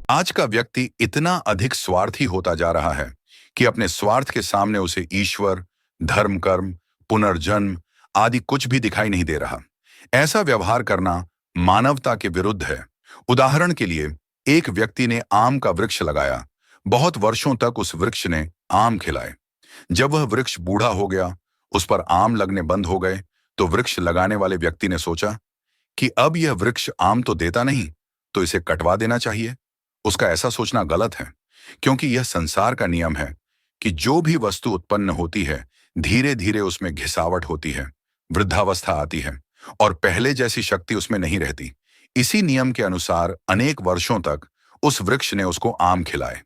आज का व्यक्ति इतना अधिक स्वार्थी होता जा रहा है कि अपने स्वार्थ के सामने उसे ईश्वर, धर्म, कर्म, पुनर्जन्म आदि कुछ भी दिखाई नहीं दे रहा। ऐसा व्यवहार करना मानवता के विरुद्ध है। उदाहरण के लिए, एक व्यक्ति ने आम का वृक्ष लगाया। बहुत वर्षों तक उस वृक्ष ने आम खिलाए। जब वह वृक्ष बूढ़ा हो गया, उस पर आम लगने बंद हो गए, तो वृक्ष लगाने वाले व्यक्ति ने सोचा कि अब यह वृक्ष आम तो देता नहीं, तो इसे कटवा देना चाहिए। उसका ऐसा सोचना गलत है, क्योंकि यह संसार का नियम है कि जो भी वस्तु उत्पन्न होती है, धीरे धीरे उसमें घिसावट होती है, वृद्धावस्था आती है और पहले जैसी शक्ति उसमें नहीं रहती। इसी नियम के अनुसार अनेक वर्षों तक उस वृक्ष ने उसको आम खिलाए।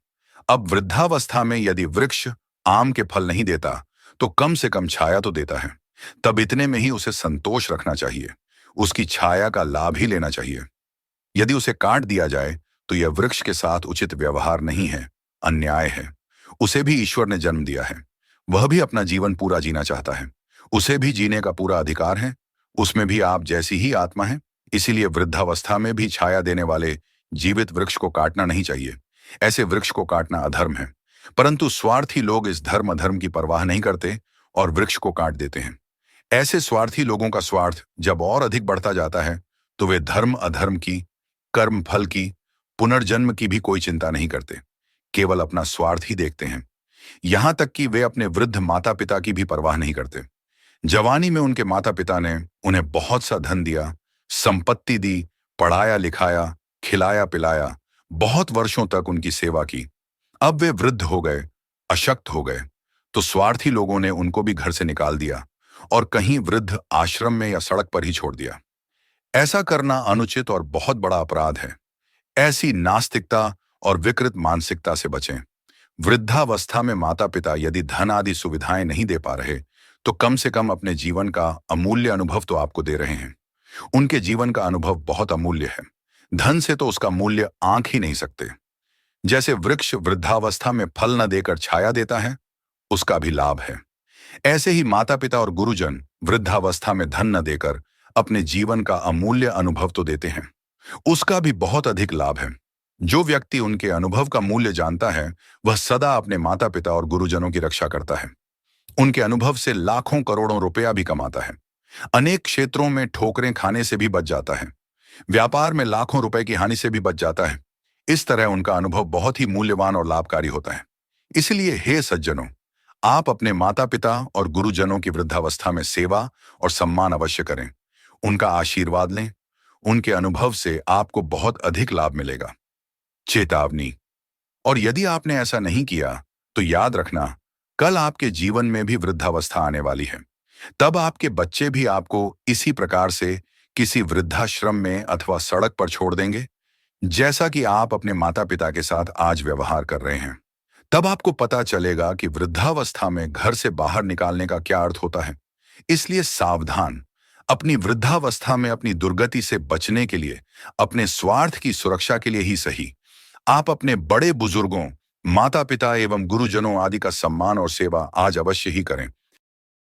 अब वृद्धावस्था में यदि वृक्ष आम के फल नहीं देता, तो कम से कम छाया तो देता है। तब इतने में ही उसे संतोष रखना चाहिए, उसकी छाया का लाभ ही लेना चाहिए। यदि उसे काट दिया जाए, तो यह वृक्ष के साथ उचित व्यवहार नहीं है, अन्याय है। उसे भी ईश्वर ने जन्म दिया है, वह भी अपना जीवन पूरा जीना चाहता है, उसे भी जीने का पूरा अधिकार है। उसमें भी आप जैसी ही आत्मा है, इसीलिए वृद्धावस्था में भी छाया देने वाले जीवित वृक्ष को काटना नहीं चाहिए। ऐसे वृक्ष को काटना अधर्म है। परंतु स्वार्थी लोग इस धर्म अधर्म की परवाह नहीं करते और वृक्ष को काट देते हैं। ऐसे स्वार्थी लोगों का स्वार्थ जब और अधिक बढ़ता जाता है, तो वे धर्म अधर्म की, कर्म फल की, पुनर्जन्म की भी कोई चिंता नहीं करते, केवल अपना स्वार्थ ही देखते हैं। यहां तक कि वे अपने वृद्ध माता पिता की भी परवाह नहीं करते। जवानी में उनके माता पिता ने उन्हें बहुत सा धन दिया, संपत्ति दी, पढ़ाया लिखाया, खिलाया पिलाया, बहुत वर्षों तक उनकी सेवा की। अब वे वृद्ध हो गए, अशक्त हो गए, तो स्वार्थी लोगों ने उनको भी घर से निकाल दिया और कहीं वृद्ध आश्रम में या सड़क पर ही छोड़ दिया। ऐसा करना अनुचित और बहुत बड़ा अपराध है। ऐसी नास्तिकता और विकृत मानसिकता से बचें। वृद्धावस्था में माता पिता यदि धन आदि सुविधाएं नहीं दे पा रहे, तो कम से कम अपने जीवन का अमूल्य अनुभव तो आपको दे रहे हैं। उनके जीवन का अनुभव बहुत अमूल्य है। धन से तो उसका मूल्य आंक ही नहीं सकते। जैसे वृक्ष वृद्धावस्था में फल न देकर छाया देता है, उसका भी लाभ है। ऐसे ही माता पिता और गुरुजन वृद्धावस्था में धन न देकर अपने जीवन का अमूल्य अनुभव तो देते हैं, उसका भी बहुत अधिक लाभ है। जो व्यक्ति उनके अनुभव का मूल्य जानता है, वह सदा अपने माता पिता और गुरुजनों की रक्षा करता है। उनके अनुभव से लाखों करोड़ों रुपया भी कमाता है। अनेक क्षेत्रों में ठोकरें खाने से भी बच जाता है। व्यापार में लाखों रुपए की हानि से भी बच जाता है। इस तरह उनका अनुभव बहुत ही मूल्यवान और लाभकारी होता है। इसलिए हे सज्जनों, आप अपने माता पिता और गुरुजनों की वृद्धावस्था में सेवा और सम्मान अवश्य करें। उनका आशीर्वाद लें। उनके अनुभव से आपको बहुत अधिक लाभ मिलेगा। चेतावनी: और यदि आपने ऐसा नहीं किया, तो याद रखना, कल आपके जीवन में भी वृद्धावस्था आने वाली है। तब आपके बच्चे भी आपको इसी प्रकार से किसी वृद्धाश्रम में अथवा सड़क पर छोड़ देंगे, जैसा कि आप अपने माता पिता के साथ आज व्यवहार कर रहे हैं। तब आपको पता चलेगा कि वृद्धावस्था में घर से बाहर निकालने का क्या अर्थ होता है। इसलिए सावधान। अपनी वृद्धावस्था में अपनी दुर्गति से बचने के लिए, अपने स्वार्थ की सुरक्षा के लिए ही सही, आप अपने बड़े बुजुर्गों, माता पिता एवं गुरुजनों आदि का सम्मान और सेवा आज अवश्य ही करें।